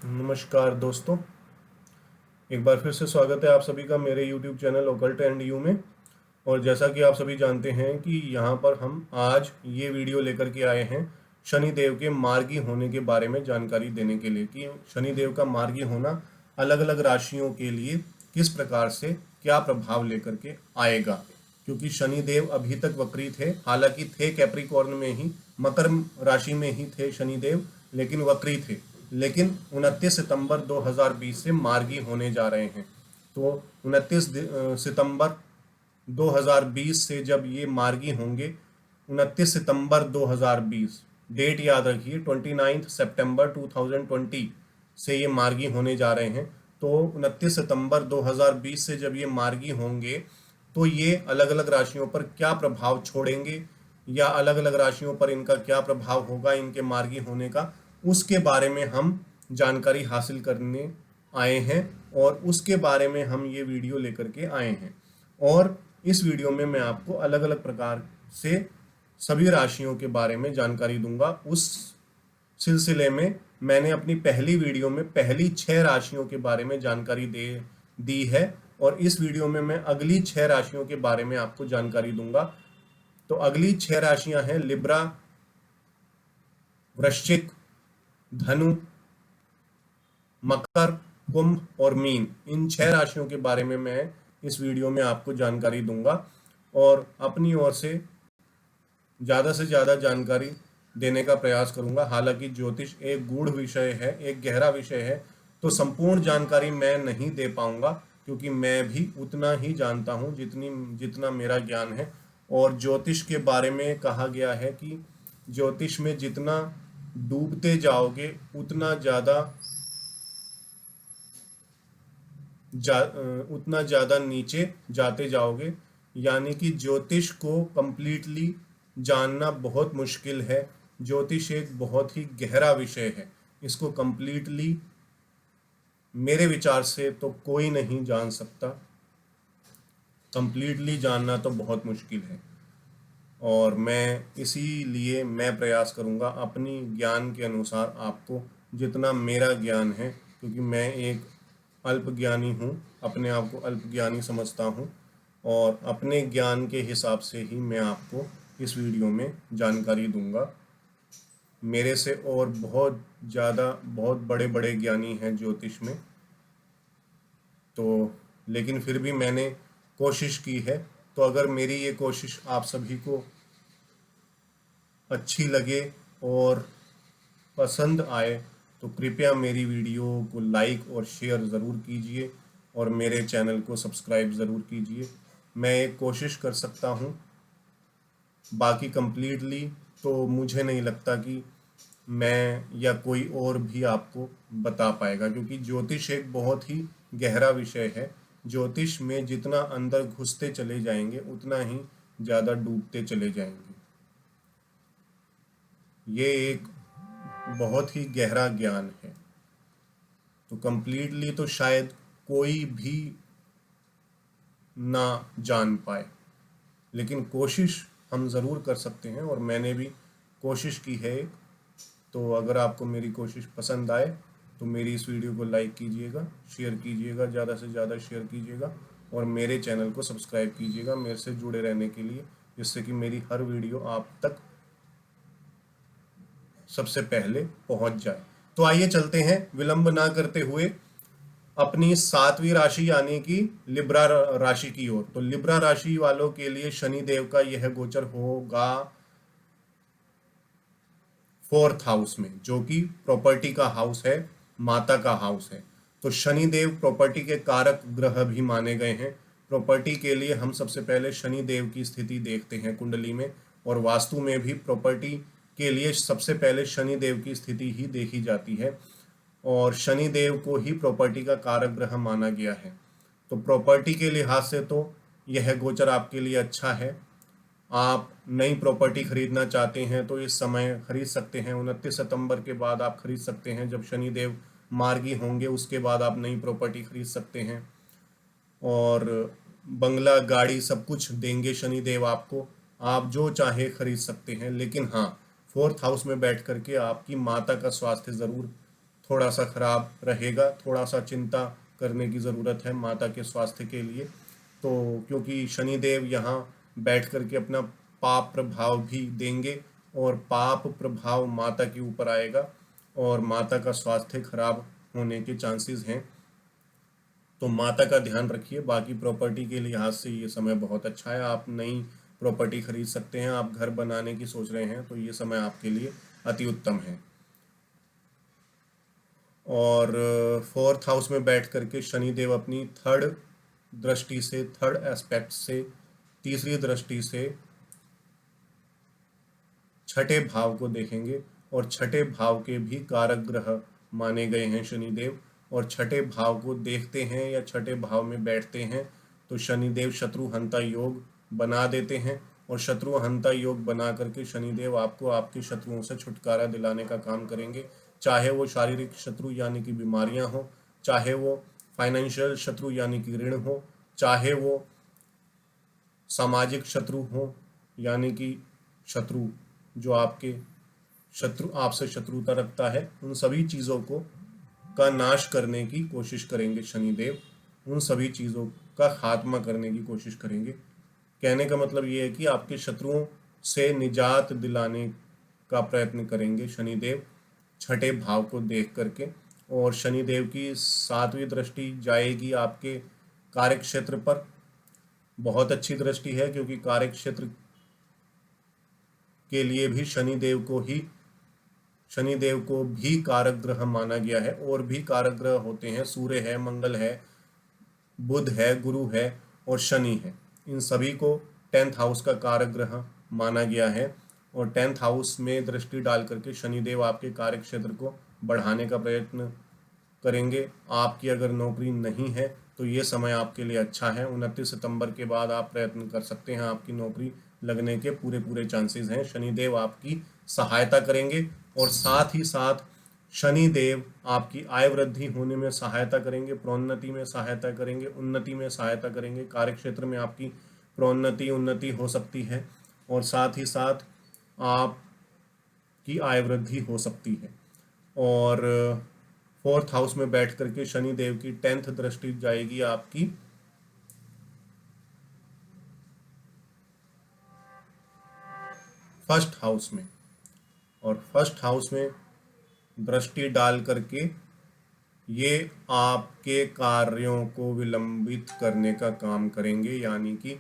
नमस्कार दोस्तों। एक बार फिर से स्वागत है आप सभी का मेरे YouTube channel occult and you में। और जैसा कि आप सभी जानते हैं कि यहाँ पर हम आज ये वीडियो लेकर के आए हैं शनिदेव के मार्गी होने के बारे में जानकारी देने के लिए कि शनिदेव का मार्गी होना अलग अलग राशियों के लिए किस प्रकार से क्या प्रभाव लेकर के आएगा। क्योंकि शनिदेव अभी तक वक्री थे, हालांकि थे कैप्रिकॉर्न में ही, मकर राशि में ही थे शनिदेव, लेकिन वक्री थे। लेकिन 29 सितंबर 2020 से मार्गी होने जा रहे हैं। तो 29 सितंबर 2020 से जब ये मार्गी होंगे, 29 सितंबर 2020 डेट याद रखिए, 29 सितंबर 2020 से ये मार्गी होने जा रहे हैं। तो 29 सितंबर 2020 से जब ये मार्गी होंगे तो ये अलग अलग राशियों पर क्या प्रभाव छोड़ेंगे या अलग अलग राशियों पर इनका क्या प्रभाव होगा इनके मार्गी होने का, उसके बारे में हम जानकारी हासिल करने आए हैं और उसके बारे में हम ये वीडियो लेकर के आए हैं। और इस वीडियो में मैं आपको अलग अलग प्रकार से सभी राशियों के बारे में जानकारी दूंगा। उस सिलसिले में मैंने अपनी पहली वीडियो में पहली 6 राशियों के बारे में जानकारी दी है और इस वीडियो में मैं अगली 6 राशियों के बारे में आपको जानकारी दूंगा। तो अगली 6 राशियां हैं लिब्रा, वृश्चिक, धनु, मकर, कुंभ और मीन। इन 6 राशियों के बारे में मैं इस वीडियो में आपको जानकारी दूंगा और अपनी ओर से ज़्यादा जानकारी देने का प्रयास करूंगा। हालांकि ज्योतिष एक गूढ़ विषय है, एक गहरा विषय है, तो संपूर्ण जानकारी मैं नहीं दे पाऊंगा क्योंकि मैं भी उतना ही जानता हूं जितना मेरा ज्ञान है। और ज्योतिष के बारे में कहा गया है कि ज्योतिष में जितना डूबते जाओगे उतना ज़्यादा नीचे जाते जाओगे। यानी कि ज्योतिष को कंप्लीटली जानना बहुत मुश्किल है। ज्योतिष एक बहुत ही गहरा विषय है, इसको कंप्लीटली मेरे विचार से तो कोई नहीं जान सकता। कंप्लीटली जानना तो बहुत मुश्किल है और मैं इसीलिए मैं प्रयास करूंगा अपनी ज्ञान के अनुसार आपको जितना मेरा ज्ञान है, क्योंकि मैं एक अल्प ज्ञानी हूँ, अपने आप को अल्प ज्ञानी समझता हूँ और अपने ज्ञान के हिसाब से ही मैं आपको इस वीडियो में जानकारी दूंगा। मेरे से और बहुत बड़े बड़े ज्ञानी हैं ज्योतिष में, तो लेकिन फिर भी मैंने कोशिश की है। तो अगर मेरी ये कोशिश आप सभी को अच्छी लगे और पसंद आए तो कृपया मेरी वीडियो को लाइक और शेयर ज़रूर कीजिए और मेरे चैनल को सब्सक्राइब ज़रूर कीजिए। मैं एक कोशिश कर सकता हूँ, बाकी कंप्लीटली तो मुझे नहीं लगता कि मैं या कोई और भी आपको बता पाएगा, क्योंकि ज्योतिष एक बहुत ही गहरा विषय है। ज्योतिष में जितना अंदर घुसते चले जाएंगे उतना ही ज़्यादा डूबते चले जाएंगे। ये एक बहुत ही गहरा ज्ञान है, तो कंप्लीटली तो शायद कोई भी ना जान पाए, लेकिन कोशिश हम ज़रूर कर सकते हैं और मैंने भी कोशिश की है। तो अगर आपको मेरी कोशिश पसंद आए तो मेरी इस वीडियो को लाइक कीजिएगा, शेयर कीजिएगा, ज़्यादा से ज़्यादा शेयर कीजिएगा और मेरे चैनल को सब्सक्राइब कीजिएगा मेरे से जुड़े रहने के लिए, जिससे कि मेरी हर वीडियो आप तक सबसे पहले पहुंच जाए। तो आइए चलते हैं विलंब ना करते हुए अपनी 7वीं राशि यानी कि लिब्रा राशि की ओर। तो लिब्रा राशि वालों के लिए शनिदेव का यह गोचर होगा 4th हाउस में, जो कि प्रॉपर्टी का हाउस है, माता का हाउस है। तो शनिदेव प्रॉपर्टी के कारक ग्रह भी माने गए हैं। प्रॉपर्टी के लिए हम सबसे पहले शनिदेव की स्थिति देखते हैं कुंडली में, और वास्तु में भी प्रॉपर्टी के लिए सबसे पहले शनिदेव की स्थिति ही देखी जाती है और शनिदेव को ही प्रॉपर्टी का कारक ग्रह माना गया है। तो प्रॉपर्टी के लिहाज से तो यह गोचर आपके लिए अच्छा है। आप नई प्रॉपर्टी खरीदना चाहते हैं तो इस समय खरीद सकते हैं। 29 सितंबर के बाद आप खरीद सकते हैं, जब शनिदेव मार्गी होंगे उसके बाद आप नई प्रॉपर्टी खरीद सकते हैं और बंगला, गाड़ी सब कुछ देंगे शनिदेव आपको, आप जो चाहे खरीद सकते हैं। लेकिन हाँ, 4th हाउस में बैठ करके आपकी माता का स्वास्थ्य ज़रूर थोड़ा सा खराब रहेगा, थोड़ा सा चिंता करने की ज़रूरत है माता के स्वास्थ्य के लिए। तो क्योंकि शनिदेव यहाँ बैठ करके अपना पाप प्रभाव भी देंगे और पाप प्रभाव माता के ऊपर आएगा और माता का स्वास्थ्य खराब होने के चांसेस हैं। तो माता का ध्यान रखिए। बाकी प्रॉपर्टी के लिहाज से ये समय बहुत अच्छा है, आप नई प्रॉपर्टी खरीद सकते हैं, आप घर बनाने की सोच रहे हैं तो ये समय आपके लिए अति उत्तम है। और फोर्थ हाउस में बैठ करके शनिदेव अपनी थर्ड दृष्टि से, थर्ड एस्पेक्ट से, तीसरी दृष्टि से छठे भाव को देखेंगे और छठे भाव के भी कारक ग्रह माने गए हैं शनिदेव। और छठे भाव को देखते हैं या छठे भाव में बैठते हैं तो शनिदेव शत्रुहंता योग बना देते हैं और शत्रुहंता योग बना करके शनिदेव आपको आपके शत्रुओं से छुटकारा दिलाने का काम करेंगे। चाहे वो शारीरिक शत्रु यानी कि बीमारियां हो, चाहे वो फाइनेंशियल शत्रु यानी कि ऋण हो, चाहे वो सामाजिक शत्रु हो यानी कि शत्रु जो आपके आपसे शत्रुता रखता है, उन सभी चीज़ों को का नाश करने की कोशिश करेंगे शनिदेव, उन सभी चीज़ों का खात्मा करने की कोशिश करेंगे। कहने का मतलब ये है कि आपके शत्रुओं से निजात दिलाने का प्रयत्न करेंगे शनिदेव छठे भाव को देख करके। और शनिदेव की सातवीं दृष्टि जाएगी आपके कार्य क्षेत्र पर। बहुत अच्छी दृष्टि है क्योंकि कार्य क्षेत्र के लिए भी शनिदेव को भी कारक ग्रह माना गया है। और भी कारक ग्रह होते हैं, सूर्य है, मंगल है, बुध है, गुरु है और शनि है। इन सभी को 10th हाउस का कारक ग्रह माना गया है और 10th हाउस में दृष्टि डाल करके शनिदेव आपके कार्य क्षेत्र को बढ़ाने का प्रयत्न करेंगे। आपकी अगर नौकरी नहीं है तो ये समय आपके लिए अच्छा है। 29 सितंबर के बाद आप प्रयत्न कर सकते हैं, आपकी नौकरी लगने के पूरे चांसेस हैं। शनिदेव आपकी सहायता करेंगे और साथ ही साथ शनिदेव आपकी आय वृद्धि होने में सहायता करेंगे, प्रोन्नति में सहायता करेंगे, उन्नति में सहायता करेंगे। कार्य क्षेत्र में आपकी प्रोन्नति उन्नति हो सकती है और साथ ही साथ आपकी आय वृद्धि हो सकती है। और फोर्थ हाउस में बैठ करके शनिदेव की 10th दृष्टि जाएगी आपकी फर्स्ट हाउस में और फर्स्ट हाउस में दृष्टि डाल करके ये आपके कार्यों को विलंबित करने का काम करेंगे। यानी कि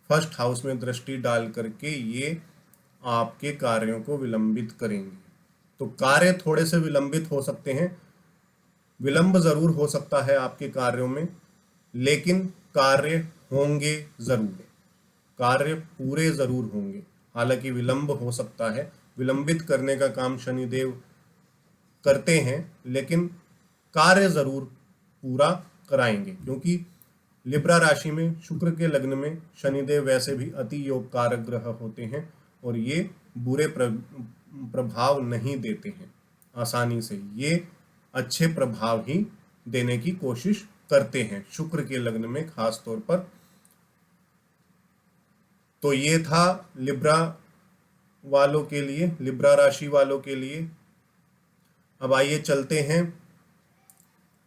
फर्स्ट हाउस में दृष्टि डाल करके ये आपके कार्यों को विलंबित करेंगे। तो कार्य थोड़े से विलंबित हो सकते हैं, विलंब जरूर हो सकता है आपके कार्यों में, लेकिन कार्य होंगे जरूर, कार्य पूरे जरूर होंगे। हालांकि विलंब हो सकता है, विलंबित करने का काम शनिदेव करते हैं, लेकिन कार्य जरूर पूरा कराएंगे। क्योंकि लिब्रा राशि में शुक्र के लग्न में शनिदेव वैसे भी अति योग कारक ग्रह होते हैं और ये बुरे प्रभाव नहीं देते हैं आसानी से, ये अच्छे प्रभाव ही देने की कोशिश करते हैं शुक्र के लग्न में खास तौर पर। तो ये था लिब्रा वालों के लिए, लिब्रा राशि वालों के लिए। अब आइए चलते हैं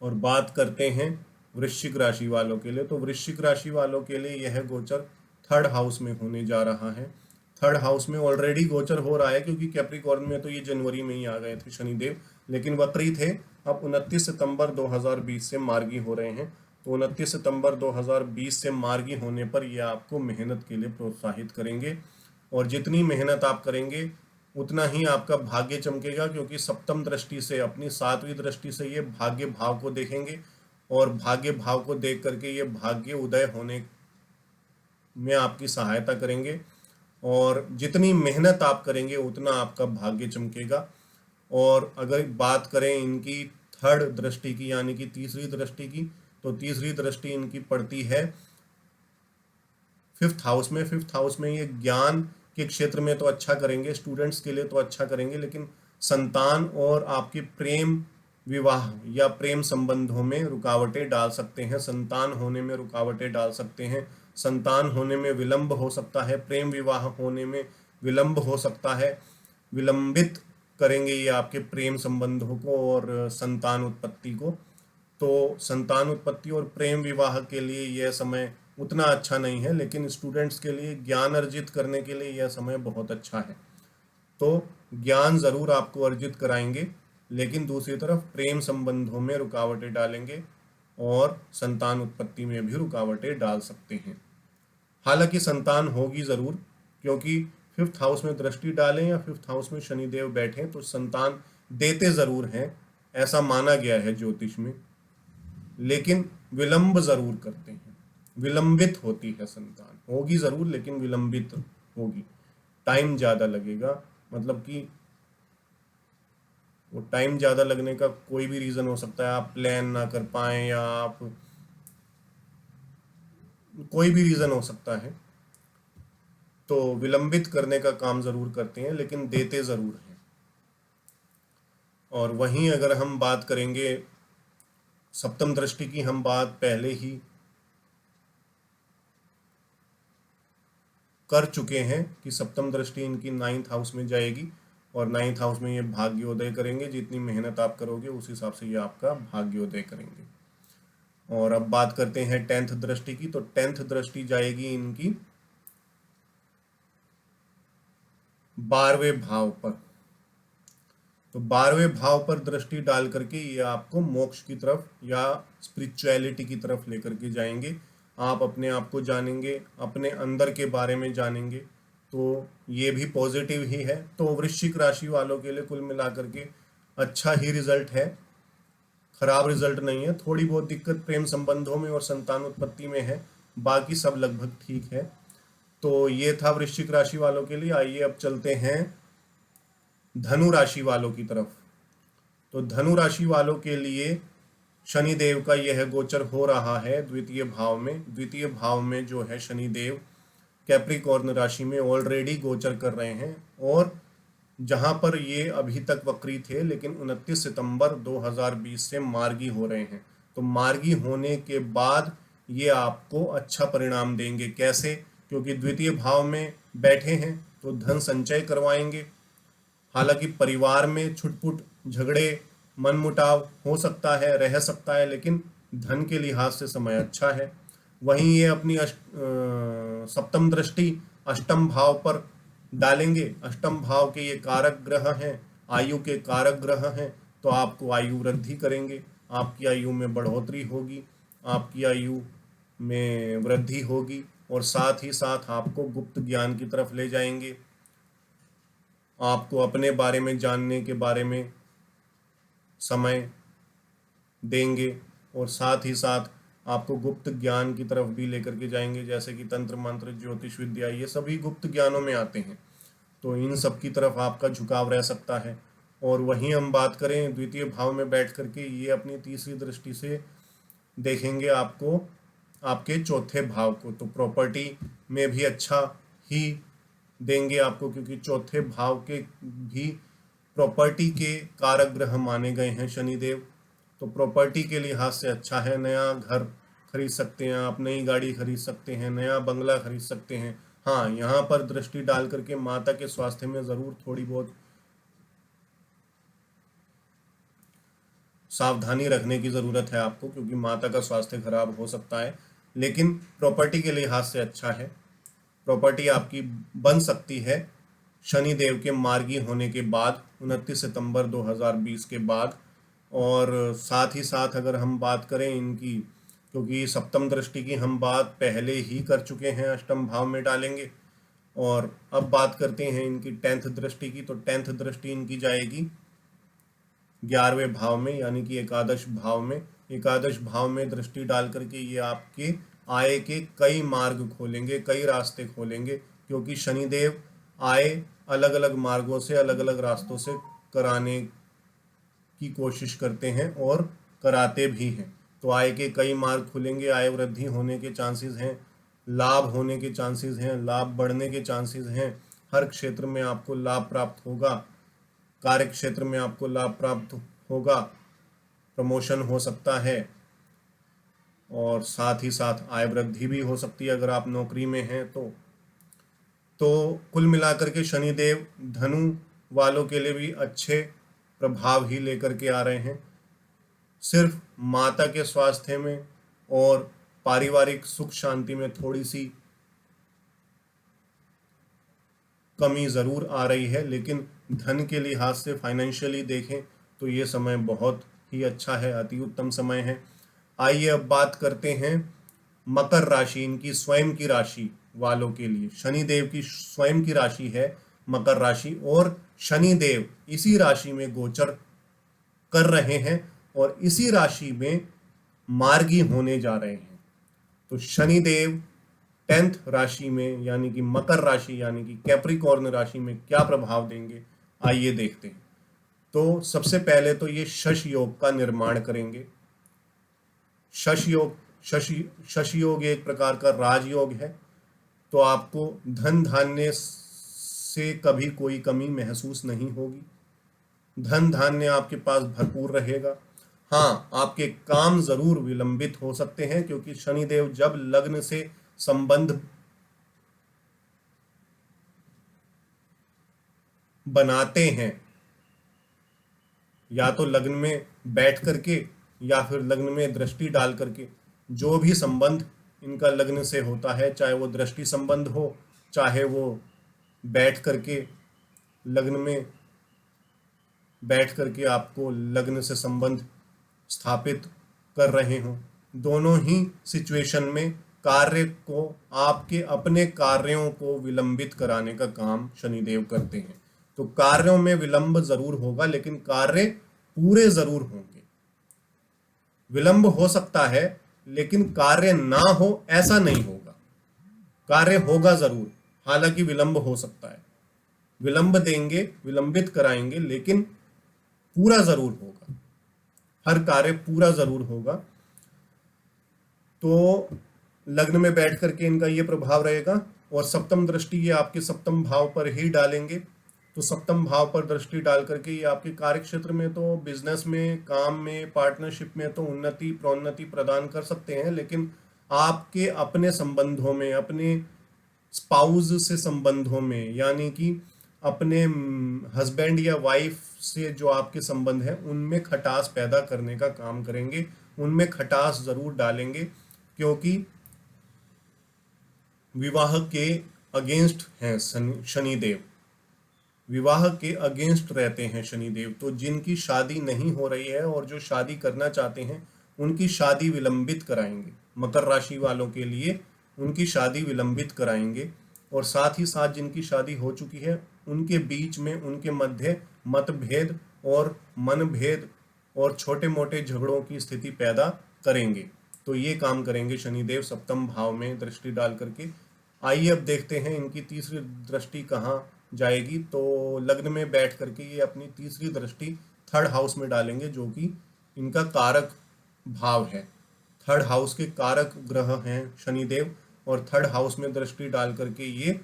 और बात करते हैं वृश्चिक राशि वालों के लिए। तो वृश्चिक राशि वालों के लिए यह गोचर थर्ड हाउस में होने जा रहा है। थर्ड हाउस में ऑलरेडी गोचर हो रहा है क्योंकि कैप्रिकॉर्न में तो ये जनवरी में ही आ गए थे शनिदेव, लेकिन वक्री थे। अब 29 सितंबर 2020 से मार्गी हो रहे हैं। तो 29 सितंबर 2020 से मार्गी होने पर ये आपको मेहनत के लिए प्रोत्साहित करेंगे और जितनी मेहनत आप करेंगे उतना ही आपका भाग्य चमकेगा। क्योंकि सप्तम दृष्टि से, अपनी सातवीं दृष्टि से ये भाग्य भाव को देखेंगे और भाग्य भाव को देख करके ये भाग्य उदय होने में आपकी सहायता करेंगे और जितनी मेहनत आप करेंगे उतना आपका भाग्य चमकेगा। और अगर बात करें इनकी थर्ड दृष्टि की यानी कि तीसरी दृष्टि की, तो तीसरी दृष्टि इनकी पड़ती है फिफ्थ हाउस में। फिफ्थ हाउस में ये ज्ञान के क्षेत्र में तो अच्छा करेंगे, स्टूडेंट्स के लिए तो अच्छा करेंगे, लेकिन संतान और आपके प्रेम विवाह या प्रेम संबंधों में रुकावटें डाल सकते हैं, संतान होने में रुकावटें डाल सकते हैं, संतान होने में विलंब हो सकता है, प्रेम विवाह होने में विलंब हो सकता है, विलंबित करेंगे ये आपके प्रेम संबंधों को और संतान उत्पत्ति को। तो संतान उत्पत्ति और प्रेम विवाह के लिए यह समय उतना अच्छा नहीं है, लेकिन स्टूडेंट्स के लिए ज्ञान अर्जित करने के लिए यह समय बहुत अच्छा है। तो ज्ञान जरूर आपको अर्जित कराएंगे, लेकिन दूसरी तरफ प्रेम संबंधों में रुकावटें डालेंगे और संतान उत्पत्ति में भी रुकावटें डाल सकते हैं। हालांकि संतान होगी जरूर, क्योंकि 5th हाउस में दृष्टि डालें या 5th हाउस में शनिदेव बैठे तो संतान देते जरूर हैं, ऐसा माना गया है ज्योतिष में, लेकिन विलंब जरूर करते हैं, विलंबित होती है संतान। होगी जरूर लेकिन विलंबित होगी, टाइम ज़्यादा लगेगा। मतलब कि वो टाइम ज़्यादा लगने का कोई भी रीज़न हो सकता है, आप प्लान ना कर पाएँ या आप कोई भी रीज़न हो सकता है। तो विलंबित करने का काम ज़रूर करते हैं, लेकिन देते ज़रूर हैं। और वहीं अगर हम बात करेंगे सप्तम दृष्टि की, हम बात पहले ही कर चुके हैं कि सप्तम दृष्टि इनकी 9th हाउस में जाएगी और 9th हाउस में ये भाग्योदय करेंगे। जितनी मेहनत आप करोगे उस हिसाब से ये आपका भाग्योदय करेंगे। और अब बात करते हैं 10th दृष्टि की। तो 10th दृष्टि जाएगी इनकी 12वें भाव पर। तो 12वें भाव पर दृष्टि डाल करके ये आपको मोक्ष की तरफ या स्पिरिचुअलिटी की तरफ लेकर के जाएंगे। आप अपने आप को जानेंगे, अपने अंदर के बारे में जानेंगे, तो ये भी पॉजिटिव ही है। तो वृश्चिक राशि वालों के लिए कुल मिलाकर के अच्छा ही रिजल्ट है, खराब रिजल्ट नहीं है। थोड़ी बहुत दिक्कत प्रेम संबंधों में और संतान उत्पत्ति में है, बाकी सब लगभग ठीक है। तो ये था वृश्चिक राशि वालों के लिए। आइए अब चलते हैं धनु राशि वालों की तरफ। तो धनु राशि वालों के लिए शनिदेव का यह गोचर हो रहा है द्वितीय भाव में। द्वितीय भाव में जो है शनिदेव कैप्रिकॉर्न राशि में ऑलरेडी गोचर कर रहे हैं, और जहां पर ये अभी तक वक्री थे, लेकिन 29 सितंबर 2020 से मार्गी हो रहे हैं। तो मार्गी होने के बाद ये आपको अच्छा परिणाम देंगे। कैसे? क्योंकि द्वितीय भाव में बैठे हैं तो धन संचय करवाएंगे। हालांकि परिवार में छुटपुट, झगड़े, मनमुटाव हो सकता है, रह सकता है, लेकिन धन के लिहाज से समय अच्छा है। वहीं ये अपनी सप्तम दृष्टि अष्टम भाव पर डालेंगे। अष्टम भाव के ये कारक ग्रह हैं, आयु के कारक ग्रह हैं, तो आपको आयु वृद्धि करेंगे। आपकी आयु में बढ़ोतरी होगी, आपकी आयु में वृद्धि होगी, और साथ ही साथ आपको गुप्त ज्ञान की तरफ ले जाएंगे। आपको अपने बारे में जानने के बारे में समय देंगे, और साथ ही साथ आपको गुप्त ज्ञान की तरफ भी लेकर के जाएंगे, जैसे कि तंत्र मंत्र, ज्योतिष विद्या, ये सभी गुप्त ज्ञानों में आते हैं। तो इन सब की तरफ आपका झुकाव रह सकता है। और वहीं हम बात करें द्वितीय भाव में बैठ करके, ये अपनी तीसरी दृष्टि से देखेंगे आपको आपके चौथे भाव को। तो प्रॉपर्टी में भी अच्छा ही देंगे आपको, क्योंकि चौथे भाव के भी प्रॉपर्टी के कारक ग्रह माने गए हैं शनिदेव। तो प्रॉपर्टी के लिहाज से अच्छा है। नया घर खरीद सकते हैं आप, नई गाड़ी खरीद सकते हैं, नया बंगला खरीद सकते हैं। हाँ, यहाँ पर दृष्टि डाल करके माता के स्वास्थ्य में ज़रूर थोड़ी बहुत सावधानी रखने की ज़रूरत है आपको, क्योंकि माता का स्वास्थ्य खराब हो सकता है। लेकिन प्रॉपर्टी के लिहाज से अच्छा है। प्रॉपर्टी आपकी बन सकती है शनिदेव के मार्गी होने के बाद, 29 सितंबर 2020 के बाद। और साथ ही साथ अगर हम बात करें इनकी, क्योंकि सप्तम दृष्टि की हम बात पहले ही कर चुके हैं, अष्टम भाव में डालेंगे। और अब बात करते हैं इनकी 10th दृष्टि की। तो 10th दृष्टि इनकी जाएगी 11वें भाव में, यानी कि एकादश भाव में। एकादश भाव में दृष्टि डाल करके ये आपके आय के कई मार्ग खोलेंगे, कई रास्ते खोलेंगे, क्योंकि शनिदेव आय अलग अलग मार्गों से, अलग अलग रास्तों से कराने की कोशिश करते हैं और कराते भी हैं। तो आय के कई मार्ग खुलेंगे, आय वृद्धि होने के चांसेस हैं, लाभ होने के चांसेस हैं, लाभ बढ़ने के चांसेस हैं। हर क्षेत्र में आपको लाभ प्राप्त होगा। कार्य क्षेत्र में आपको लाभ प्राप्त होगा, प्रमोशन हो सकता है, और साथ ही साथ आय वृद्धि भी हो सकती है अगर आप नौकरी में हैं तो। कुल मिलाकर के शनिदेव धनु वालों के लिए भी अच्छे प्रभाव ही लेकर के आ रहे हैं। सिर्फ माता के स्वास्थ्य में और पारिवारिक सुख शांति में थोड़ी सी कमी ज़रूर आ रही है, लेकिन धन के लिहाज से फाइनेंशियली देखें तो ये समय बहुत ही अच्छा है, अति उत्तम समय है। आइए अब बात करते हैं मकर राशि, इनकी स्वयं की राशि वालों के लिए। शनिदेव की स्वयं की राशि है मकर राशि, और शनिदेव इसी राशि में गोचर कर रहे हैं और इसी राशि में मार्गी होने जा रहे हैं। तो शनिदेव 10th राशि में यानी कि मकर राशि यानी कि कैप्रिकॉर्न राशि में क्या प्रभाव देंगे, आइए देखते हैं। तो सबसे पहले तो ये शश योग का निर्माण करेंगे। शश योग एक प्रकार का राजयोग है, तो आपको धन धान्य से कभी कोई कमी महसूस नहीं होगी। धन धान्य आपके पास भरपूर रहेगा। हाँ, आपके काम जरूर विलंबित हो सकते हैं, क्योंकि शनिदेव जब लग्न से संबंध बनाते हैं, या तो लग्न में बैठ करके या फिर लग्न में दृष्टि डाल करके, जो भी संबंध इनका लग्न से होता है, चाहे वो दृष्टि संबंध हो, चाहे वो बैठ करके लग्न में बैठ करके आपको लग्न से संबंध स्थापित कर रहे हों, दोनों ही सिचुएशन में कार्य को, आपके अपने कार्यों को विलंबित कराने का काम शनिदेव करते हैं। तो कार्यों में विलंब जरूर होगा, लेकिन कार्य पूरे जरूर होंगे। विलंब हो सकता है लेकिन कार्य ना हो ऐसा नहीं होगा, कार्य होगा जरूर, हालांकि विलंब हो सकता है। विलंब देंगे, विलंबित कराएंगे, लेकिन पूरा जरूर होगा, हर कार्य पूरा जरूर होगा। तो लग्न में बैठ करके इनका ये प्रभाव रहेगा, और सप्तम दृष्टि ये आपके सप्तम भाव पर ही डालेंगे। तो सप्तम भाव पर दृष्टि डाल करके ये आपके कार्य क्षेत्र में, तो बिजनेस में, काम में, पार्टनरशिप में तो उन्नति प्रोन्नति प्रदान कर सकते हैं, लेकिन आपके अपने संबंधों में, अपने स्पाउस से संबंधों में, यानी कि अपने हस्बैंड या वाइफ से जो आपके संबंध है, उनमें खटास पैदा करने का काम करेंगे, उनमें खटास जरूर डालेंगे, क्योंकि विवाह के अगेंस्ट हैं शनिदेव, विवाह के अगेंस्ट रहते हैं शनिदेव। तो जिनकी शादी नहीं हो रही है और जो शादी करना चाहते हैं, उनकी शादी विलंबित कराएंगे। मकर राशि वालों के लिए उनकी शादी विलंबित कराएंगे, और साथ ही साथ जिनकी शादी हो चुकी है उनके बीच में, उनके मध्य मतभेद और मनभेद और छोटे मोटे झगड़ों की स्थिति पैदा करेंगे। तो ये काम करेंगे शनिदेव सप्तम भाव में दृष्टि डाल करके। आइए अब देखते हैं इनकी तीसरी दृष्टि कहाँ जाएगी। तो लग्न में बैठ करके ये अपनी तीसरी दृष्टि 3rd हाउस में डालेंगे, जो कि इनका कारक भाव है। 3rd हाउस के कारक ग्रह हैं शनिदेव, और 3rd हाउस में दृष्टि डाल करके ये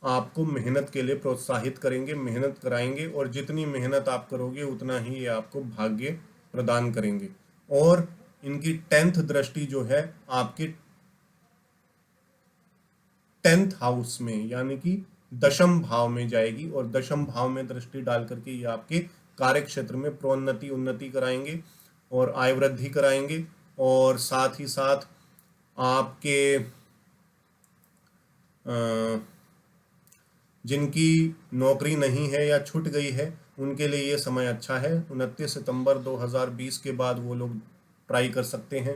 आपको मेहनत के लिए प्रोत्साहित करेंगे, मेहनत कराएंगे, और जितनी मेहनत आप करोगे उतना ही ये आपको भाग्य प्रदान करेंगे। और इनकी 10th दृष्टि जो है आपके 10th हाउस में यानी कि 10म भाव में जाएगी, और 10म भाव में दृष्टि डाल करके ये आपके कार्य क्षेत्र में प्रोन्नति उन्नति कराएंगे और आय वृद्धि कराएंगे, और साथ ही साथ आपके जिनकी नौकरी नहीं है या छूट गई है, उनके लिए ये समय अच्छा है। 29 सितंबर 2020 के बाद वो लोग ट्राई कर सकते हैं,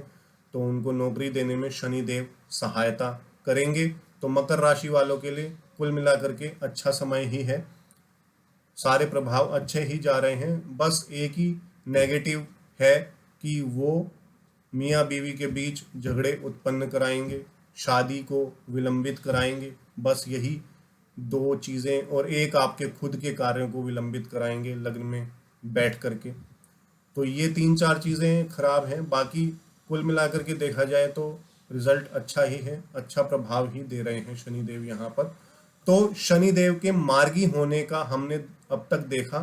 तो उनको नौकरी देने में शनिदेव सहायता करेंगे। तो मकर राशि वालों के लिए कुल मिलाकर के अच्छा समय ही है, सारे प्रभाव अच्छे ही जा रहे हैं। बस एक ही नेगेटिव है कि वो मियाँ बीवी के बीच झगड़े उत्पन्न कराएंगे, शादी को विलंबित कराएंगे, बस यही 2 चीज़ें, और एक आपके खुद के कार्यों को विलंबित कराएंगे लग्न में बैठ करके। तो ये 3-4 चीज़ें खराब हैं, बाकी कुल मिलाकर के देखा जाए तो रिजल्ट अच्छा ही है, अच्छा प्रभाव ही दे रहे हैं शनिदेव यहाँ पर। तो शनिदेव के मार्गी होने का हमने अब तक देखा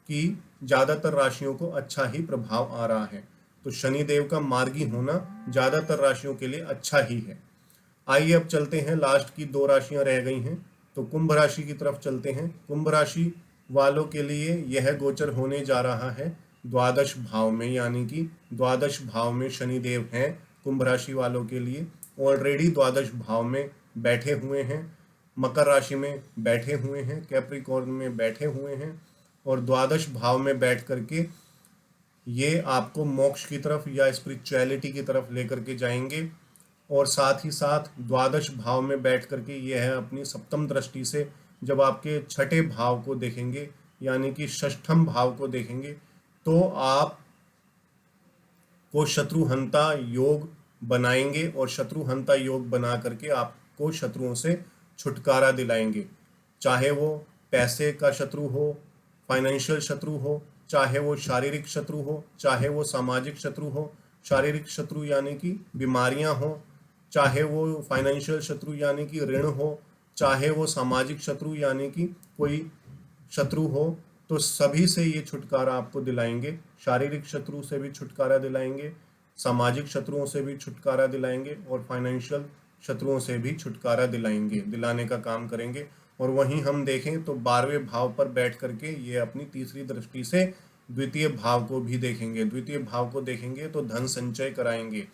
कि ज़्यादातर राशियों को अच्छा ही प्रभाव आ रहा है। तो शनिदेव का मार्गी होना ज़्यादातर राशियों के लिए अच्छा ही है। आइए अब चलते हैं, लास्ट की 2 राशियां रह गई हैं, तो कुंभ राशि की तरफ चलते हैं। कुंभ राशि वालों के लिए यह गोचर होने जा रहा है द्वादश भाव में, यानी कि द्वादश भाव में शनिदेव हैं कुंभ राशि वालों के लिए। ऑलरेडी द्वादश भाव में बैठे हुए हैं, मकर राशि में बैठे हुए हैं, कैप्रिकॉर्न में बैठे हुए हैं, और द्वादश भाव में बैठ करके ये आपको मोक्ष की तरफ या स्पिरिचुअलिटी की तरफ लेकर के जाएंगे। और साथ ही साथ द्वादश भाव में बैठ करके यह अपनी सप्तम दृष्टि से जब आपके छठे भाव को देखेंगे, यानी कि षष्ठम भाव को देखेंगे, तो आप को शत्रुहंता योग बनाएंगे और शत्रुहंता योग बना करके आपको शत्रुओं से छुटकारा दिलाएंगे। चाहे वो पैसे का शत्रु हो, फाइनेंशियल शत्रु हो, चाहे वो शारीरिक शत्रु हो, चाहे वो सामाजिक शत्रु हो। शारीरिक शत्रु यानी कि बीमारियां हो, चाहे वो फाइनेंशियल शत्रु यानी कि ऋण हो, चाहे वो सामाजिक शत्रु यानी कि कोई शत्रु हो, तो सभी से ये छुटकारा आपको दिलाएंगे। शारीरिक शत्रु से भी छुटकारा दिलाएंगे, सामाजिक शत्रुओं से भी छुटकारा दिलाएंगे, और फाइनेंशियल शत्रुओं से भी छुटकारा दिलाने का काम करेंगे। और वहीं हम देखें तो 12वें भाव पर बैठ करके ये अपनी तीसरी दृष्टि से द्वितीय भाव को भी देखेंगे। द्वितीय भाव को देखेंगे तो धन संचय कराएंगे,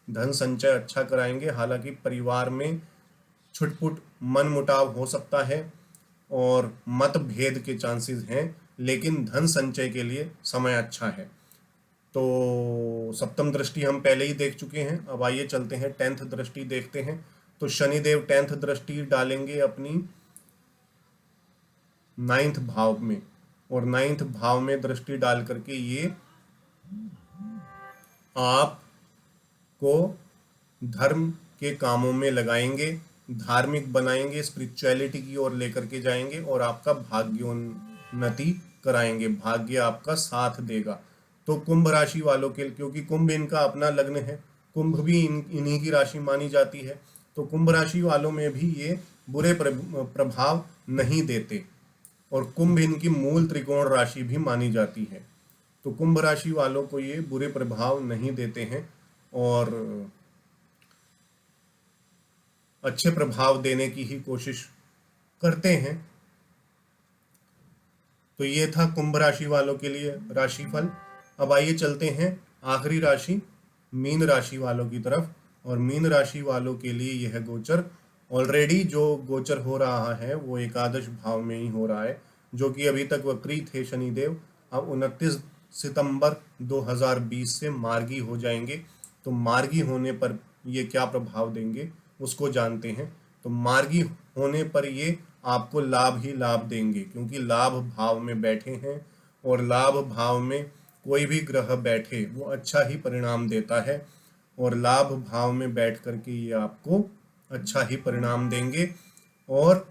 धन संचय अच्छा कराएंगे। हालांकि परिवार में छुटपुट मन मुटाव हो सकता है और मतभेद के चांसेस हैं, लेकिन धन संचय के लिए समय अच्छा है। तो सप्तम दृष्टि हम पहले ही देख चुके हैं। अब आइए चलते हैं 10th दृष्टि देखते हैं। तो शनिदेव 10th दृष्टि डालेंगे अपनी 9th भाव में, और 9th भाव में दृष्टि डाल करके ये आपको धर्म के कामों में लगाएंगे, धार्मिक बनाएंगे, स्पिरिचुअलिटी की ओर लेकर के जाएंगे, और आपका भाग्योन्नति कराएंगे, भाग्य आपका साथ देगा। तो कुंभ राशि वालों के, क्योंकि कुंभ इनका अपना लग्न है, कुंभ भी इन्हीं की राशि मानी जाती है, तो कुंभ राशि वालों में भी ये बुरे प्रभाव नहीं देते, और कुंभ इनकी मूल त्रिकोण राशि भी मानी जाती है। तो कुंभ राशि वालों को ये बुरे प्रभाव नहीं देते हैं और अच्छे प्रभाव देने की ही कोशिश करते हैं। तो ये था कुंभ राशि वालों के लिए राशिफल। अब आइए चलते हैं आखिरी राशि मीन राशि वालों की तरफ। और मीन राशि वालों के लिए यह गोचर ऑलरेडी जो गोचर हो रहा है वो एकादश भाव में ही हो रहा है, जो कि अभी तक वक्री थे शनिदेव, अब 29 सितंबर 2020 से मार्गी हो जाएंगे। तो मार्गी होने पर ये क्या प्रभाव देंगे उसको जानते हैं। तो मार्गी होने पर ये आपको लाभ ही लाभ देंगे, क्योंकि लाभ भाव में बैठे हैं, और लाभ भाव में कोई भी ग्रह बैठे वो अच्छा ही परिणाम देता है, और लाभ भाव में बैठ करके ये आपको अच्छा ही परिणाम देंगे, और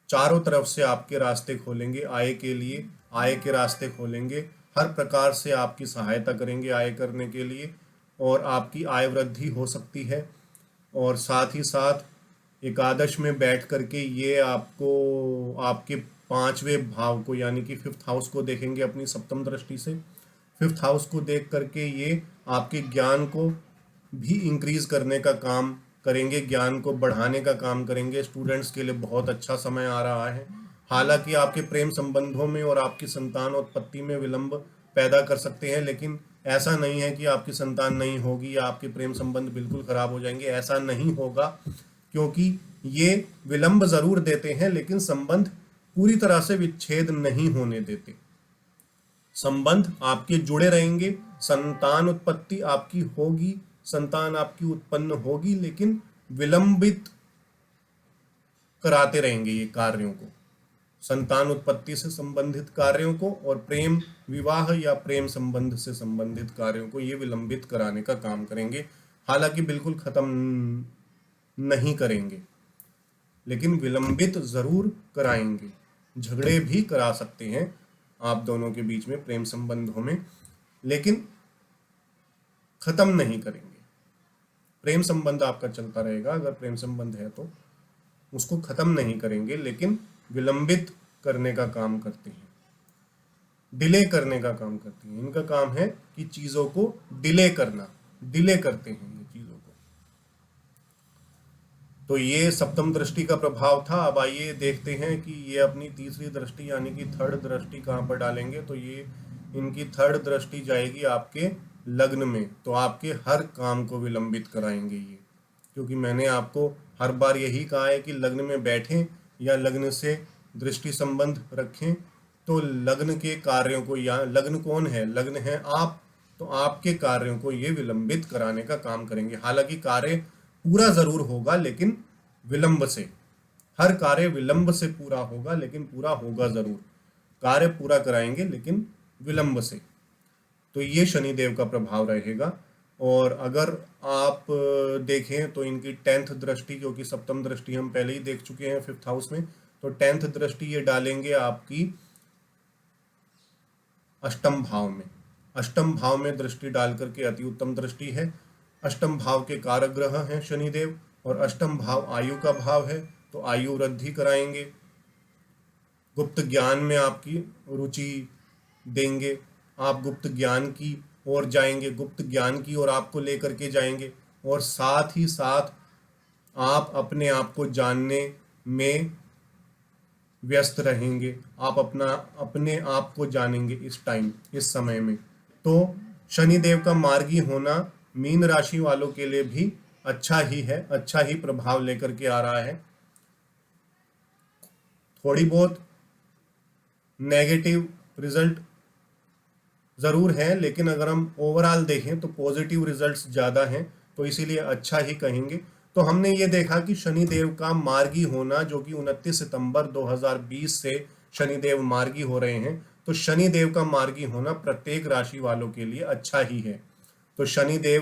चारों तरफ से आपके रास्ते खोलेंगे आय के लिए, आय के रास्ते खोलेंगे, हर प्रकार से आपकी सहायता करेंगे आय करने के लिए, और आपकी आय वृद्धि हो सकती है। और साथ ही साथ एकादश में बैठ करके ये आपको आपके 5वें भाव को, यानी कि 5th हाउस को देखेंगे अपनी सप्तम दृष्टि से। 5th हाउस को देख करके ये आपके ज्ञान को भी इंक्रीज करने का काम करेंगे, ज्ञान को बढ़ाने का काम करेंगे। स्टूडेंट्स के लिए बहुत अच्छा समय आ रहा है। हालांकि आपके प्रेम संबंधों में और आपकी संतान उत्पत्ति में विलंब पैदा कर सकते हैं, लेकिन ऐसा नहीं है कि आपकी संतान नहीं होगी या आपके प्रेम संबंध बिल्कुल खराब हो जाएंगे, ऐसा नहीं होगा। क्योंकि ये विलंब जरूर देते हैं, लेकिन संबंध पूरी तरह से विच्छेद नहीं होने देते। संबंध आपके जुड़े रहेंगे, संतान उत्पत्ति आपकी होगी, संतान आपकी उत्पन्न होगी, लेकिन विलंबित कराते रहेंगे ये कार्यों को, संतान उत्पत्ति से संबंधित कार्यों को, और प्रेम विवाह या प्रेम संबंध से संबंधित कार्यों को ये विलंबित कराने का काम करेंगे। हालांकि बिल्कुल खत्म नहीं करेंगे, लेकिन विलंबित जरूर कराएंगे। झगड़े भी करा सकते हैं आप दोनों के बीच में प्रेम संबंधों में, लेकिन खत्म नहीं करेंगे। प्रेम संबंध आपका चलता रहेगा, अगर प्रेम संबंध है तो उसको खत्म नहीं करेंगे, लेकिन विलंबित करने का काम करते हैं, डिले करने का काम करते हैं। इनका काम है कि चीजों को डिले करना, डिले करते हैं ये चीजों को। तो ये सप्तम दृष्टि का प्रभाव था। अब आइए देखते हैं कि ये अपनी तीसरी दृष्टि यानी कि थर्ड दृष्टि कहाँ पर डालेंगे। तो ये इनकी थर्ड दृष्टि जाएगी आपके लग्न में, तो आपके हर काम को विलंबित कराएंगे ये, क्योंकि मैंने आपको हर बार यही कहा है कि लग्न में बैठें या लग्न से दृष्टि संबंध रखें तो लग्न के कार्यों को, या लग्न कौन है, लग्न है आप, तो आपके कार्यों को ये विलंबित कराने का काम करेंगे। हालांकि कार्य पूरा जरूर होगा लेकिन विलंब से, हर कार्य विलंब से पूरा होगा लेकिन पूरा होगा जरूर। कार्य पूरा कराएंगे लेकिन विलंब से। तो ये शनिदेव का प्रभाव रहेगा। और अगर आप देखें तो इनकी 10th दृष्टि, क्योंकि सप्तम दृष्टि हम पहले ही देख चुके हैं 5th हाउस में, तो 10th दृष्टि ये डालेंगे आपकी अष्टम भाव में। अष्टम भाव में दृष्टि डाल करके अति उत्तम दृष्टि है। अष्टम भाव के कारक ग्रह हैं शनिदेव, और अष्टम भाव आयु का भाव है, तो आयु वृद्धि कराएंगे। गुप्त ज्ञान में आपकी रुचि देंगे, आप गुप्त ज्ञान की ओर जाएंगे, गुप्त ज्ञान की ओर आपको लेकर के जाएंगे। और साथ ही साथ आप अपने आप को जानने में व्यस्त रहेंगे, आप अपने आप को जानेंगे इस टाइम, इस समय में। तो शनिदेव का मार्गी होना मीन राशि वालों के लिए भी अच्छा ही है, अच्छा ही प्रभाव लेकर के आ रहा है। थोड़ी बहुत नेगेटिव रिजल्ट ज़रूर है, लेकिन अगर हम ओवरऑल देखें तो पॉजिटिव रिजल्ट्स ज़्यादा हैं, तो इसीलिए अच्छा ही कहेंगे। तो हमने ये देखा कि शनिदेव का मार्गी होना, जो कि 29 सितंबर 2020 से शनिदेव मार्गी हो रहे हैं, तो शनिदेव का मार्गी होना प्रत्येक राशि वालों के लिए अच्छा ही है। तो शनिदेव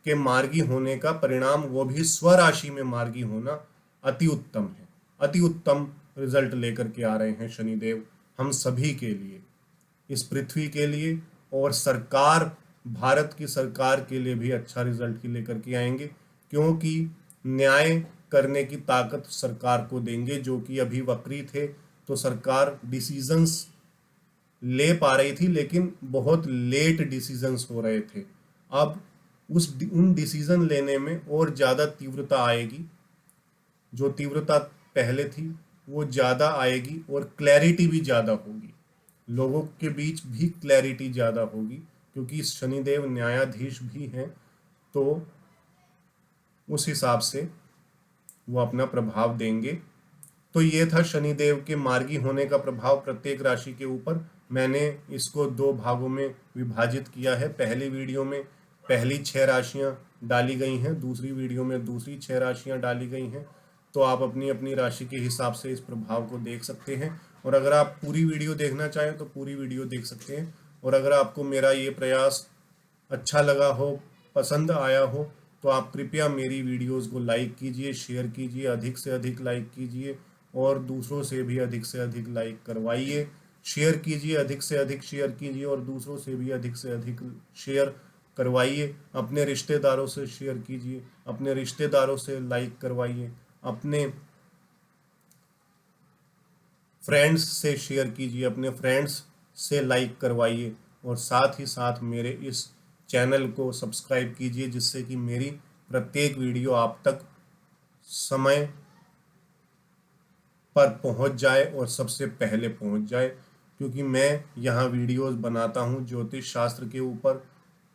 के मार्गी होने का परिणाम, वो भी स्वराशि में मार्गी होना, अति उत्तम है। अति उत्तम रिजल्ट लेकर के आ रहे हैं शनिदेव हम सभी के लिए, इस पृथ्वी के लिए, और सरकार, भारत की सरकार के लिए भी अच्छा रिजल्ट की लेकर के आएंगे, क्योंकि न्याय करने की ताकत सरकार को देंगे। जो कि अभी वक्री थे तो सरकार डिसीजंस ले पा रही थी लेकिन बहुत लेट डिसीजंस हो रहे थे। अब उन डिसीजन लेने में और ज़्यादा तीव्रता आएगी, जो तीव्रता पहले थी वो ज़्यादा आएगी, और क्लैरिटी भी ज़्यादा होगी, लोगों के बीच भी क्लैरिटी ज़्यादा होगी, क्योंकि शनिदेव न्यायाधीश भी हैं। तो उस हिसाब से वो अपना प्रभाव देंगे। तो ये था शनिदेव के मार्गी होने का प्रभाव प्रत्येक राशि के ऊपर। मैंने इसको 2 भागों में विभाजित किया है। पहली वीडियो में पहली 6 राशियां डाली गई हैं, दूसरी वीडियो में दूसरी 6 राशियां डाली गई हैं। तो आप अपनी अपनी राशि के हिसाब से इस प्रभाव को देख सकते हैं, और अगर आप पूरी वीडियो देखना चाहें तो पूरी वीडियो देख सकते हैं। और अगर आपको मेरा ये प्रयास अच्छा लगा हो, पसंद आया हो, तो आप कृपया मेरी वीडियोस को लाइक कीजिए, शेयर कीजिए, अधिक से अधिक लाइक कीजिए, और दूसरों से भी अधिक से अधिक लाइक करवाइए। शेयर कीजिए, अधिक से अधिक शेयर कीजिए, और दूसरों से भी अधिक से अधिक शेयर करवाइए। अपने रिश्तेदारों से शेयर कीजिए, अपने रिश्तेदारों से लाइक करवाइए, अपने फ्रेंड्स से शेयर कीजिए, अपने फ्रेंड्स से लाइक करवाइए, और साथ ही साथ मेरे इस चैनल को सब्सक्राइब कीजिए, जिससे कि मेरी प्रत्येक वीडियो आप तक समय पर पहुंच जाए और सबसे पहले पहुंच जाए। क्योंकि मैं यहाँ वीडियोस बनाता हूँ ज्योतिष शास्त्र के ऊपर,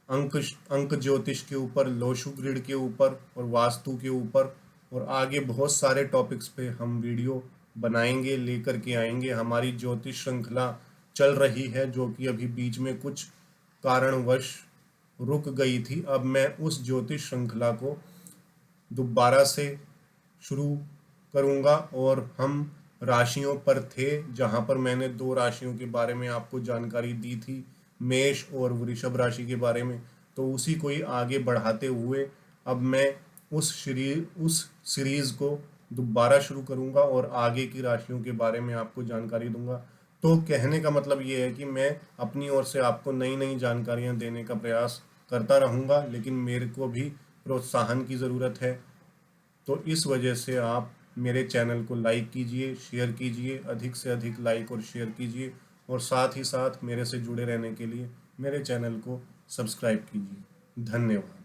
अंक ज्योतिष के ऊपर, लोशु ग्रिड के ऊपर, और वास्तु के ऊपर, और आगे बहुत सारे टॉपिक्स पे हम वीडियो बनाएंगे, लेकर के आएंगे। हमारी ज्योतिष श्रृंखला चल रही है, जो कि अभी बीच में कुछ कारणवश रुक गई थी। अब मैं उस ज्योतिष श्रृंखला को दोबारा से शुरू करूंगा, और हम राशियों पर थे, जहां पर मैंने 2 राशियों के बारे में आपको जानकारी दी थी, मेष और वृषभ राशि के बारे में। तो उसी को ही आगे बढ़ाते हुए अब मैं उस सीरीज को दोबारा शुरू करूंगा, और आगे की राशियों के बारे में आपको जानकारी दूंगा। तो कहने का मतलब ये है कि मैं अपनी ओर से आपको नई नई जानकारियां देने का प्रयास करता रहूंगा, लेकिन मेरे को भी प्रोत्साहन की ज़रूरत है। तो इस वजह से आप मेरे चैनल को लाइक कीजिए, शेयर कीजिए, अधिक से अधिक लाइक और शेयर कीजिए, और साथ ही साथ मेरे से जुड़े रहने के लिए मेरे चैनल को सब्सक्राइब कीजिए। धन्यवाद।